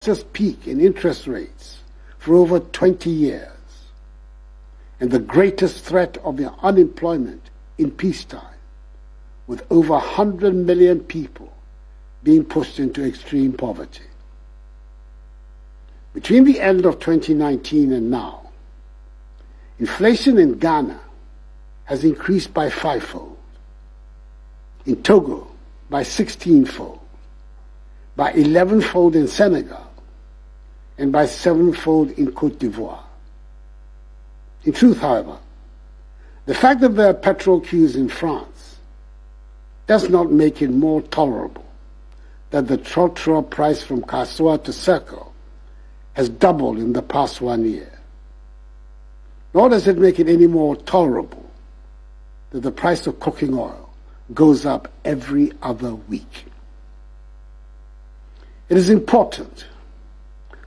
fastest peak in interest rates for over 20 years, and the greatest threat of unemployment in peacetime, with over 100 million people being pushed into extreme poverty. Between the end of 2019 and now, inflation in Ghana has increased by 5-fold, in Togo by 16-fold, by 11-fold in Senegal, and by 7-fold in Côte d'Ivoire. In truth, however, the fact that there are petrol queues in France does not make it more tolerable that the trottoir price from Kassoa to Circle has doubled in the past 1 year. Nor does it make it any more tolerable that the price of cooking oil goes up every other week. It is important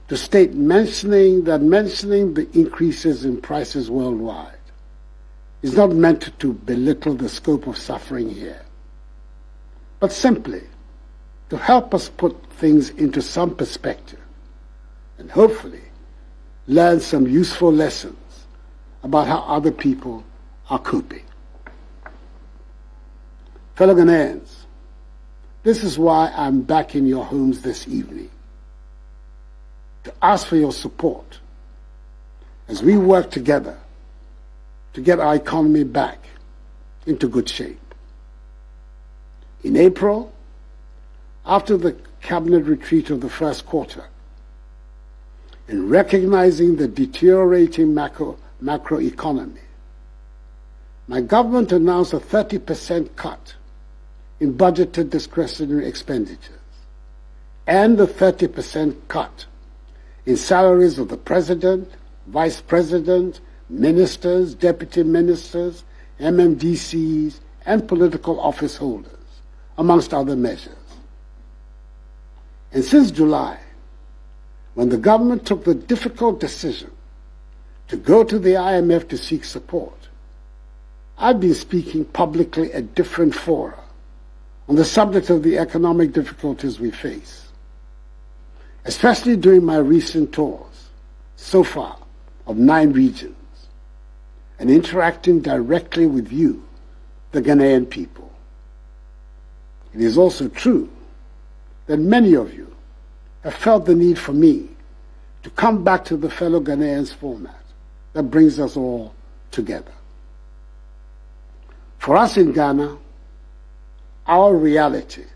to state mentioning the increases in prices worldwide is not meant to belittle the scope of suffering here, but simply to help us put things into some perspective and hopefully learn some useful lessons about how other people are coping. Fellow Ghanaians, this is why I'm back in your homes this evening, to ask for your support as we work together to get our economy back into good shape. In April, after the cabinet retreat of the first quarter, and recognizing the deteriorating macroeconomy, my government announced a 30% cut in budgeted discretionary expenditures and a 30% cut in salaries of the President, Vice President, ministers, deputy ministers, MMDCs, and political office holders, amongst other measures. And since July, when the government took the difficult decision to go to the IMF to seek support, I've been speaking publicly at different fora on the subject of the economic difficulties we face, especially during my recent tours, so far, of 9 regions, and interacting directly with you, the Ghanaian people. It is also true that many of you have felt the need for me to come back to the fellow Ghanaians format that brings us all together. For us in Ghana, our reality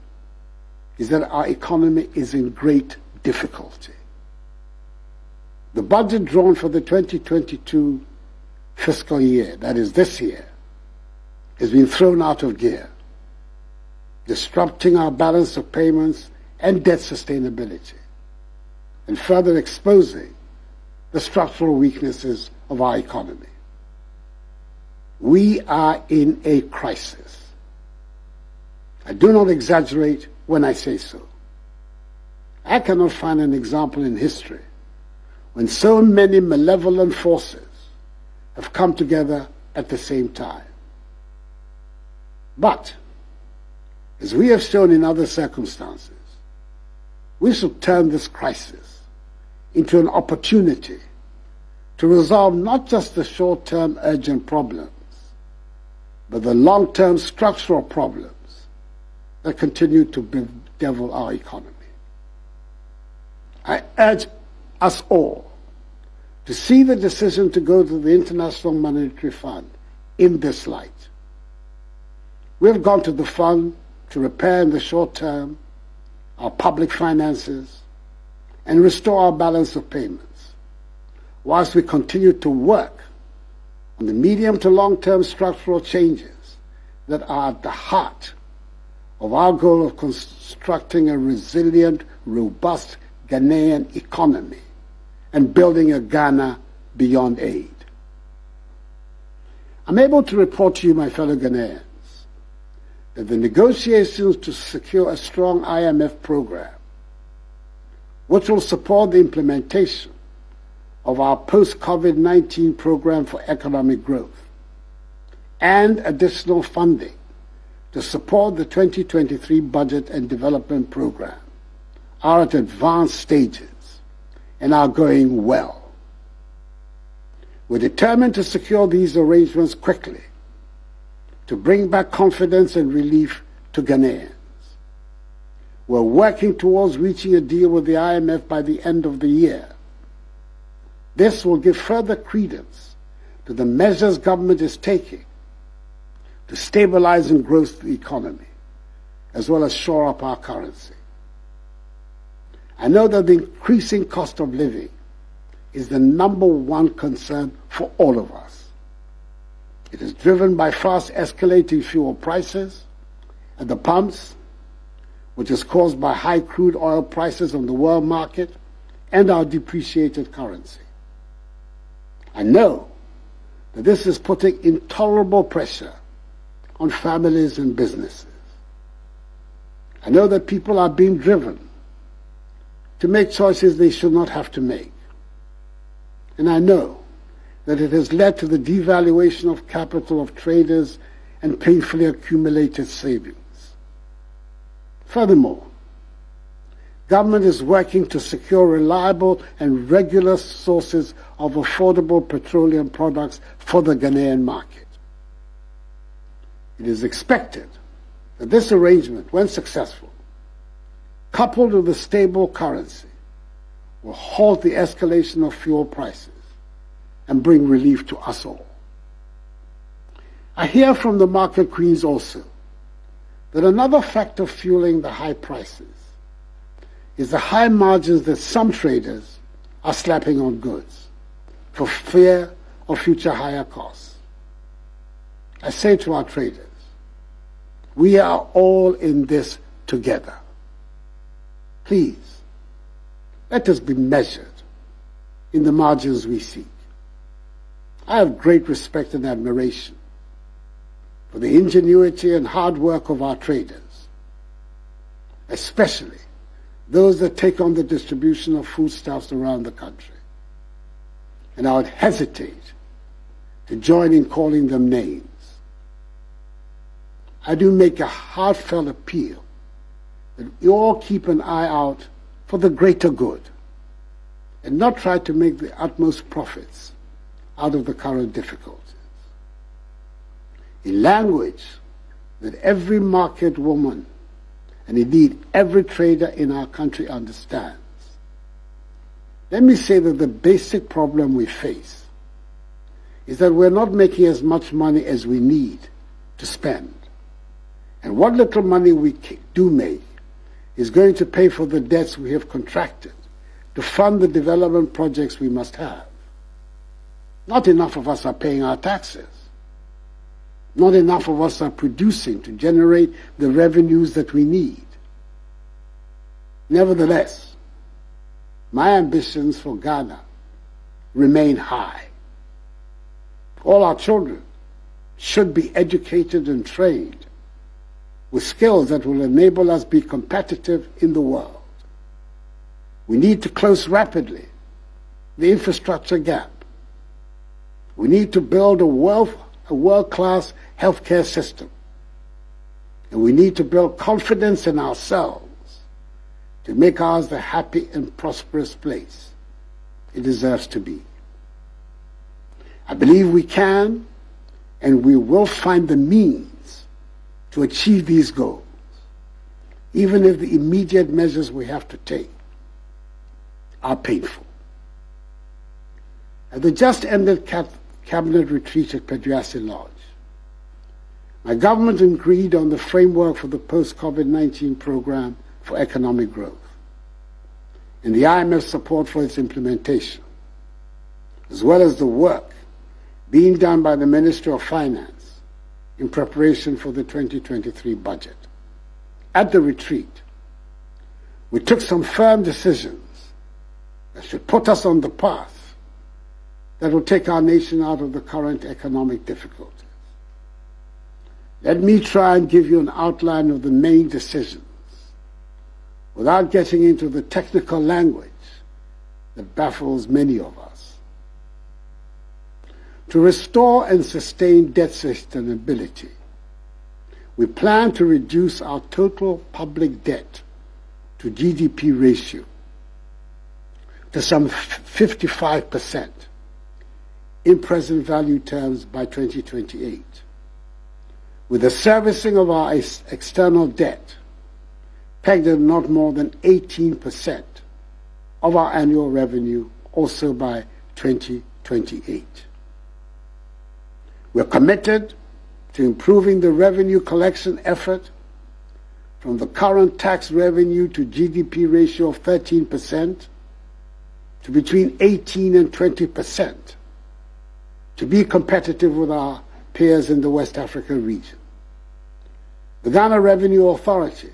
is that our economy is in great difficulty. The budget drawn for the 2022 fiscal year, that is this year, has been thrown out of gear, disrupting our balance of payments and debt sustainability, and further exposing the structural weaknesses of our economy. We are in a crisis. I do not exaggerate when I say so. I cannot find an example in history when so many malevolent forces have come together at the same time. But, as we have shown in other circumstances, we should turn this crisis into an opportunity to resolve not just the short-term urgent problems, but the long-term structural problems that continue to bedevil our economy. I urge us all to see the decision to go to the International Monetary Fund in this light. We have gone to the fund to repair in the short term our public finances and restore our balance of payments, whilst we continue to work on the medium to long-term structural changes that are at the heart of our goal of constructing a resilient, robust Ghanaian economy and building a Ghana beyond aid. I'm able to report to you, my fellow Ghanaians, that the negotiations to secure a strong IMF program, which will support the implementation of our post-COVID-19 program for economic growth, and additional funding to support the 2023 budget and development program, are at advanced stages and are going well. We're determined to secure these arrangements quickly to bring back confidence and relief to Ghanaians. We're working towards reaching a deal with the IMF by the end of the year. This will give further credence to the measures government is taking to stabilize and grow the economy, as well as shore up our currency. I know that the increasing cost of living is the number one concern for all of us. It is driven by fast escalating fuel prices at the pumps, which is caused by high crude oil prices on the world market and our depreciated currency. I know that this is putting intolerable pressure on families and businesses. I know that people are being driven to make choices they should not have to make. And I know that it has led to the devaluation of capital of traders and painfully accumulated savings. Furthermore, government is working to secure reliable and regular sources of affordable petroleum products for the Ghanaian market. It is expected that this arrangement, when successful, coupled with a stable currency, will halt the escalation of fuel prices and bring relief to us all. I hear from the market queens also that another factor fueling the high prices is the high margins that some traders are slapping on goods for fear of future higher costs. I say to our traders, we are all in this together. Please, let us be measured in the margins we seek. I have great respect and admiration for the ingenuity and hard work of our traders, especially those that take on the distribution of foodstuffs around the country. And I would hesitate to join in calling them names. I do make a heartfelt appeal that we all keep an eye out for the greater good and not try to make the utmost profits out of the current difficulties. In language that every market woman and indeed every trader in our country understands, let me say that the basic problem we face is that we're not making as much money as we need to spend. And what little money we do make is going to pay for the debts we have contracted to fund the development projects we must have. Not enough of us are paying our taxes. Not enough of us are producing to generate the revenues that we need. Nevertheless, my ambitions for Ghana remain high. All our children should be educated and trained with skills that will enable us to be competitive in the world. We need to close rapidly the infrastructure gap. We need to build a world-class healthcare system. And we need to build confidence in ourselves to make ours the happy and prosperous place it deserves to be. I believe we can and we will find the means to achieve these goals, even if the immediate measures we have to take are painful. At the just-ended cabinet retreat at Peduasi Lodge, my government agreed on the framework for the post-COVID-19 program for economic growth and the IMF support for its implementation, as well as the work being done by the Ministry of Finance in preparation for the 2023 budget. At the retreat, we took some firm decisions that should put us on the path that will take our nation out of the current economic difficulties. Let me try and give you an outline of the main decisions without getting into the technical language that baffles many of us. To restore and sustain debt sustainability, we plan to reduce our total public debt to GDP ratio to some 55% in present value terms by 2028, with the servicing of our external debt pegged at not more than 18% of our annual revenue also by 2028. We're committed to improving the revenue collection effort from the current tax revenue to GDP ratio of 13% to between 18 and 20% to be competitive with our peers in the West Africa region. The Ghana Revenue Authority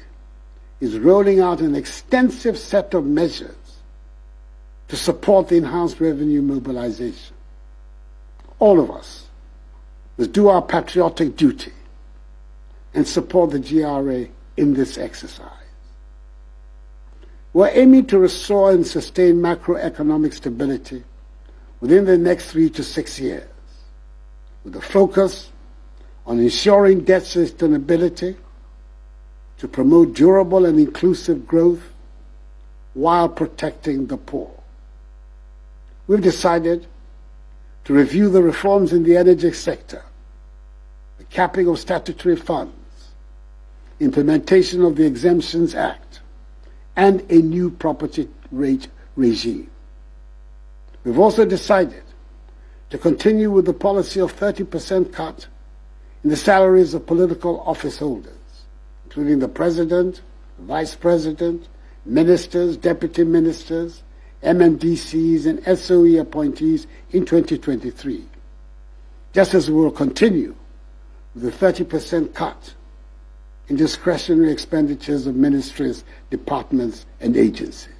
is rolling out an extensive set of measures to support the enhanced revenue mobilization. All of us must do our patriotic duty and support the GRA in this exercise. We're aiming to restore and sustain macroeconomic stability within the next 3 to 6 years, with a focus on ensuring debt sustainability to promote durable and inclusive growth while protecting the poor. We've decided to review the reforms in the energy sector, the capping of statutory funds, implementation of the Exemptions Act, and a new property rate regime. We've also decided to continue with the policy of 30% cut in the salaries of political office holders, including the President, Vice President, Ministers, Deputy Ministers, MMDCs, and SOE appointees in 2023, just as we will continue with the 30% cut in discretionary expenditures of ministries, departments, and agencies.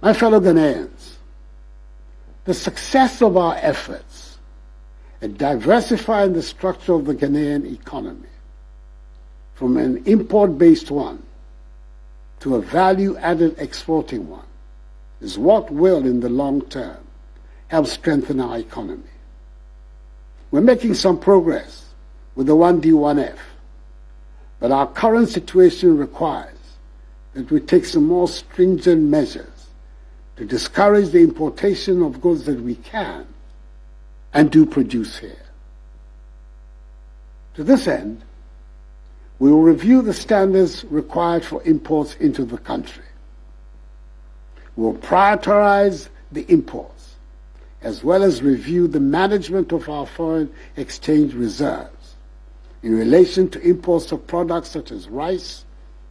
My fellow Ghanaians, the success of our efforts at diversifying the structure of the Ghanaian economy from an import-based one to a value-added exporting one is what will, in the long term, help strengthen our economy. We're making some progress with the 1D1F, but our current situation requires that we take some more stringent measures to discourage the importation of goods that we can and do produce here. To this end, we will review the standards required for imports into the country. We will prioritize the imports, as well as review the management of our foreign exchange reserves in relation to imports of products such as rice,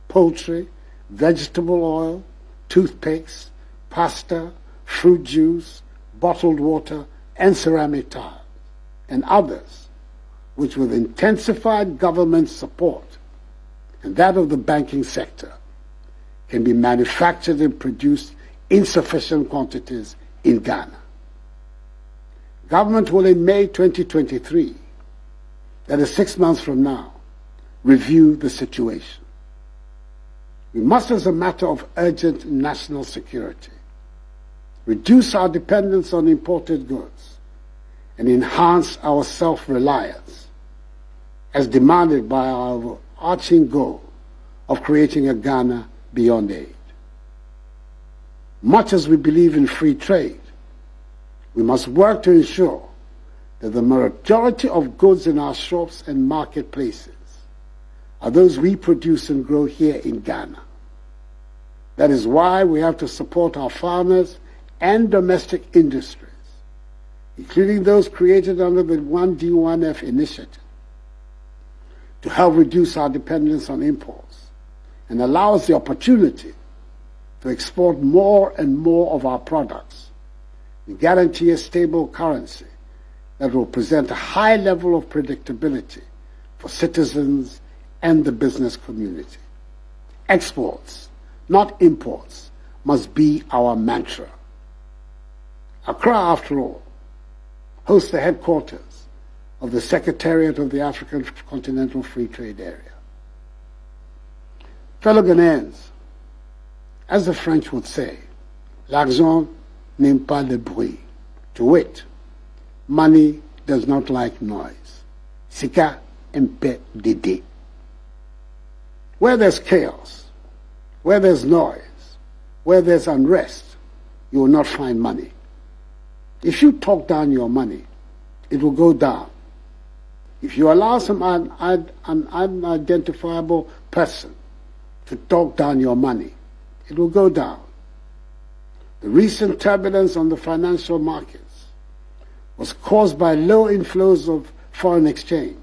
poultry, vegetable oil, toothpicks, pasta, fruit juice, bottled water, and ceramic tiles, and others, which with intensified government support and that of the banking sector, can be manufactured and produced in sufficient quantities in Ghana. Government will in May 2023, that is 6 months from now, review the situation. We must, as a matter of urgent national security, reduce our dependence on imported goods and enhance our self-reliance, as demanded by our overarching goal of creating a Ghana beyond aid. Much as we believe in free trade, we must work to ensure that the majority of goods in our shops and marketplaces are those we produce and grow here in Ghana. That is why we have to support our farmers and domestic industries, including those created under the 1D1F initiative, to help reduce our dependence on imports and allow us the opportunity to export more and more of our products and guarantee a stable currency that will present a high level of predictability for citizens and the business community. Exports, not imports, must be our mantra. Accra, after all, hosts the headquarters of the Secretariat of the African Continental Free Trade Area. Fellow Ghanaians, as the French would say, l'argent n'aime pas le bruit. To wit, money does not like noise. Sika aime dédé. Where there's chaos, where there's noise, where there's unrest, you will not find money. If you talk down your money, it will go down. If you allow some unidentifiable person to talk down your money, it will go down. The recent turbulence on the financial markets was caused by low inflows of foreign exchange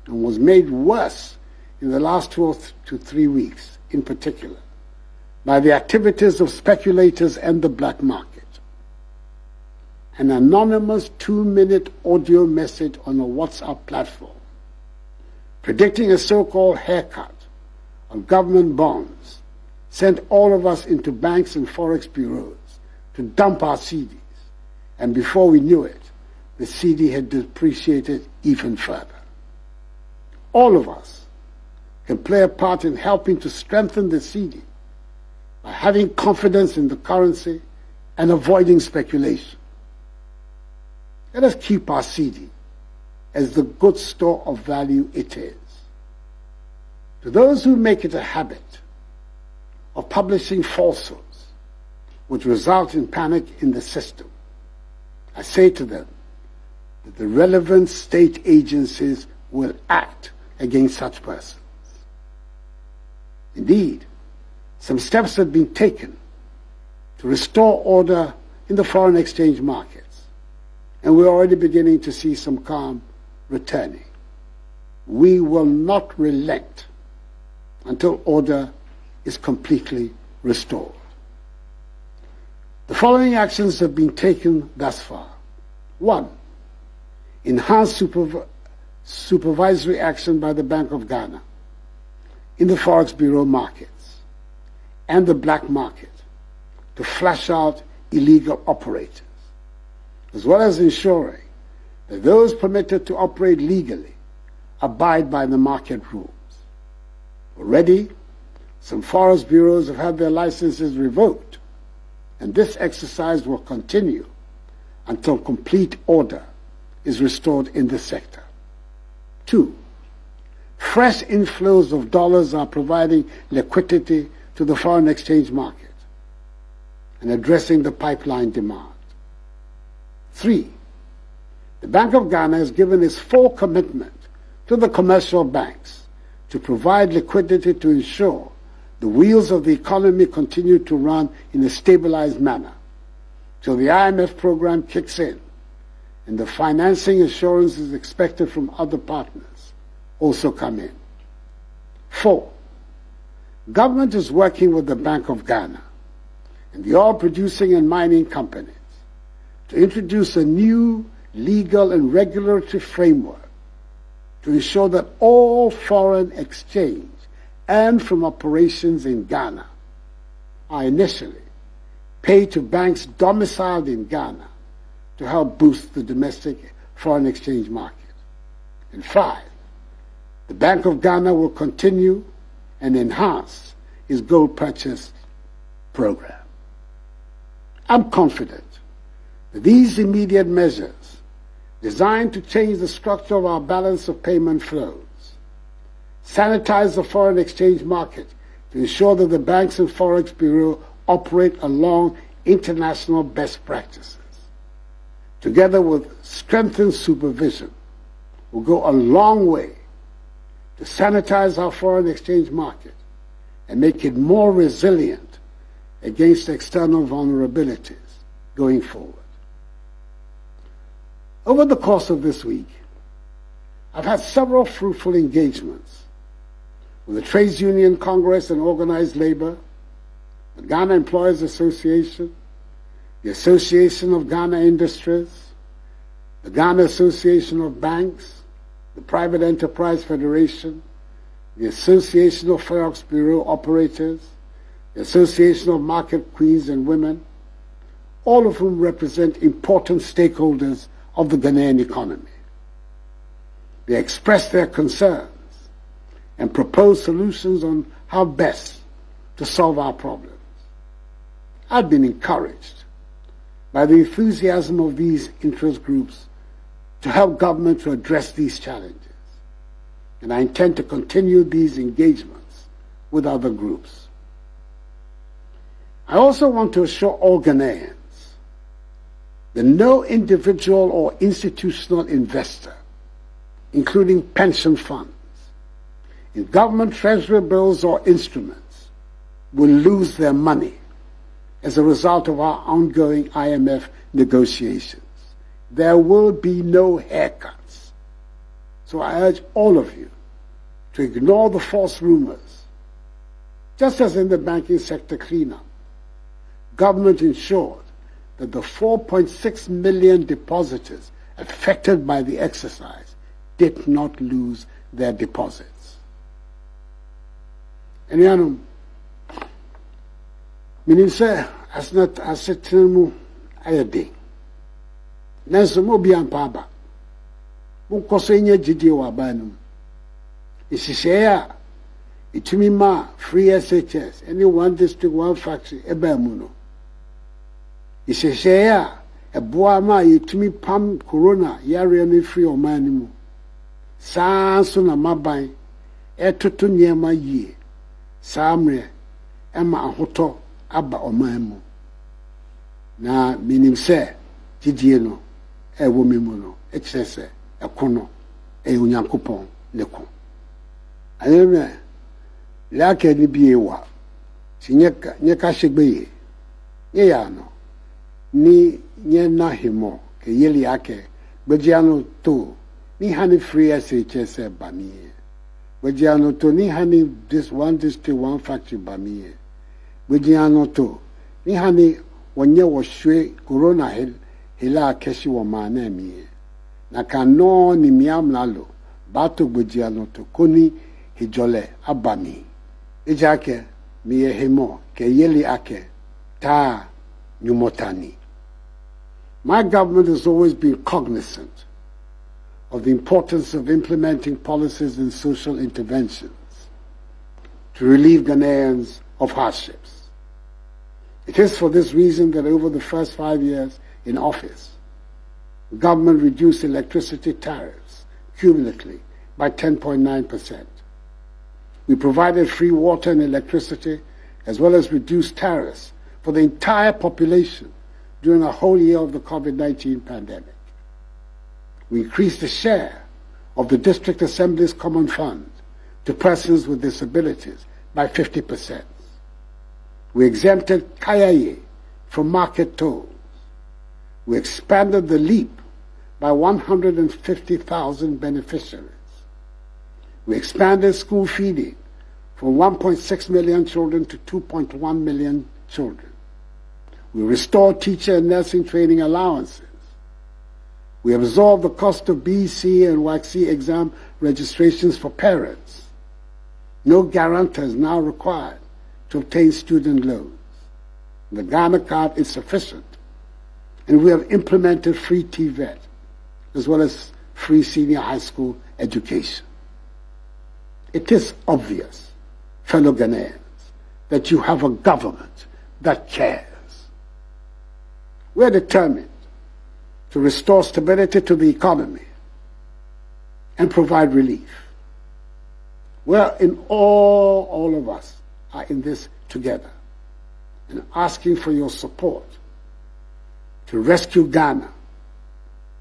and was made worse in the last 2 to 3 weeks, in particular, by the activities of speculators and the black market. An anonymous 2-minute audio message on a WhatsApp platform predicting a so-called haircut on government bonds sent all of us into banks and forex bureaus to dump our CDs, and before we knew it, the CD had depreciated even further. All of us can play a part in helping to strengthen the CD by having confidence in the currency and avoiding speculation. Let us keep our CD as the good store of value it is. To those who make it a habit of publishing falsehoods which result in panic in the system, I say to them that the relevant state agencies will act against such persons. Indeed, some steps have been taken to restore order in the foreign exchange markets, and we're already beginning to see some calm returning. We will not relent until order is completely restored. The following actions have been taken thus far. 1. Enhanced supervisory action by the Bank of Ghana in the Forex Bureau markets and the black market to flush out illegal operators, as well as ensuring that those permitted to operate legally abide by the market rules. Already, some Forex bureaus have had their licenses revoked, and this exercise will continue until complete order is restored in the sector. 2. Fresh inflows of dollars are providing liquidity to the foreign exchange market and addressing the pipeline demand. 3. The Bank of Ghana has given its full commitment to the commercial banks to provide liquidity to ensure the wheels of the economy continue to run in a stabilized manner till the IMF program kicks in and the financing assurances expected from other partners also come in. 4. Government is working with the Bank of Ghana and the oil producing and mining companies to introduce a new legal and regulatory framework to ensure that all foreign exchange and from operations in Ghana are initially paid to banks domiciled in Ghana to help boost the domestic foreign exchange market. And 5, the Bank of Ghana will continue and enhance its gold purchase program. I'm confident that these immediate measures designed to change the structure of our balance of payment flows, sanitize the foreign exchange market to ensure that the banks and Forex Bureau operate along international best practices, together with strengthened supervision, will go a long way to sanitize our foreign exchange market and make it more resilient against external vulnerabilities going forward. Over the course of this week, I've had several fruitful engagements with the Trades Union Congress and Organized Labor, the Ghana Employers Association, the Association of Ghana Industries, the Ghana Association of Banks, the Private Enterprise Federation, the Association of Forex Bureau Operators, the Association of Market Queens and Women, all of whom represent important stakeholders of the Ghanaian economy. They expressed their concerns and proposed solutions on how best to solve our problems. I've been encouraged by the enthusiasm of these interest groups to help government to address these challenges, and I intend to continue these engagements with other groups. I also want to assure all Ghanaians that no individual or institutional investor, including pension funds, in government treasury bills or instruments, will lose their money as a result of our ongoing IMF negotiations. There will be no haircuts. So I urge all of you to ignore the false rumors. Just as in the banking sector cleanup, government ensured that the 4.6 million depositors affected by the exercise did not lose their deposits. And you meaning say as not as a term ayade. Nanso mo bi ampa ba. Mo koso nya gidie wa ba no. Isise a itumi ma free SHS any one district one factory eba mu no. Isise a eboa ma itumi pam corona yare no free o man mu. Saa so na maban etoto nyema yie. Samre ema ahoto aba oman mu na minim se gidie no ewo memu no ekire se ekono onyankopon ne ko ayeme lake ni biewa nyeka shegbe ye ya no ni nye na himo ke yeli ake gbejiano to ni hani free SHS bamie gbejiano to ni hani this one district one factory bamie gbejiano to ni hani wonye wo hwe corona hela keshi wo mana mie na kano ni miamlalo bato gbejiano to koni hijole abami ejake miye hemo ke yeli ake ta nyumotani. My government has always been cognizant of the importance of implementing policies and social interventions to relieve Ghanaians of hardships. It is for this reason that over the first 5 years in office, the government reduced electricity tariffs cumulatively by 10.9%. We provided free water and electricity as well as reduced tariffs for the entire population during a whole year of the COVID-19 pandemic. We increased the share of the District Assembly's Common Fund to persons with disabilities by 50%. We exempted Kayaye from market tolls. We expanded the LEAP by 150,000 beneficiaries. We expanded school feeding from 1.6 million children to 2.1 million children. We restored teacher and nursing training allowances. We absorbed the cost of BC and WACC exam registrations for parents. No guarantor is now required to obtain student loans. The Ghana card is sufficient. And we have implemented free TVET as well as free senior high school education. It is obvious, fellow Ghanaians, that you have a government that cares. We're determined to restore stability to the economy and provide relief. Well, all of us are in this together and asking for your support to rescue Ghana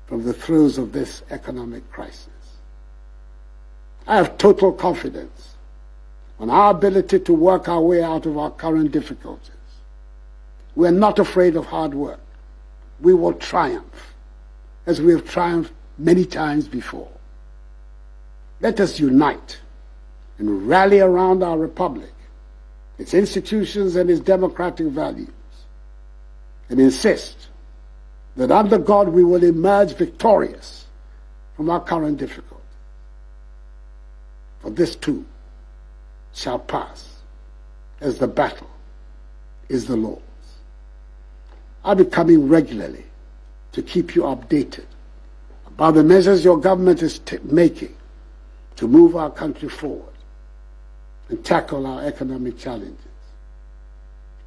from the throes of this economic crisis. I have total confidence on our ability to work our way out of our current difficulties. We are not afraid of hard work. We will triumph, as we have triumphed many times before. Let us unite and rally around our republic, its institutions and its democratic values, and insist that under God we will emerge victorious from our current difficulty. For this too shall pass, as the battle is the Lord's. I'll be coming regularly to keep you updated about the measures your government is making to move our country forward and tackle our economic challenges.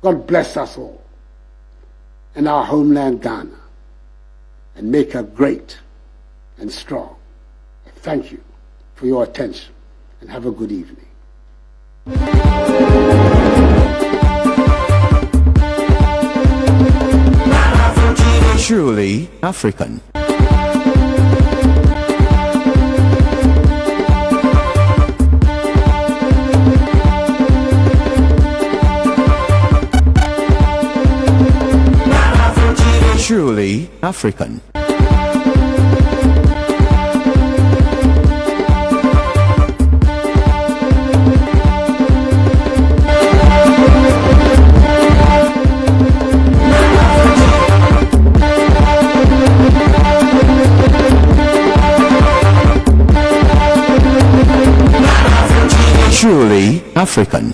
God bless us all and our homeland Ghana and make her great and strong. Thank you for your attention and have a good evening. Truly African. Truly African. Truly African.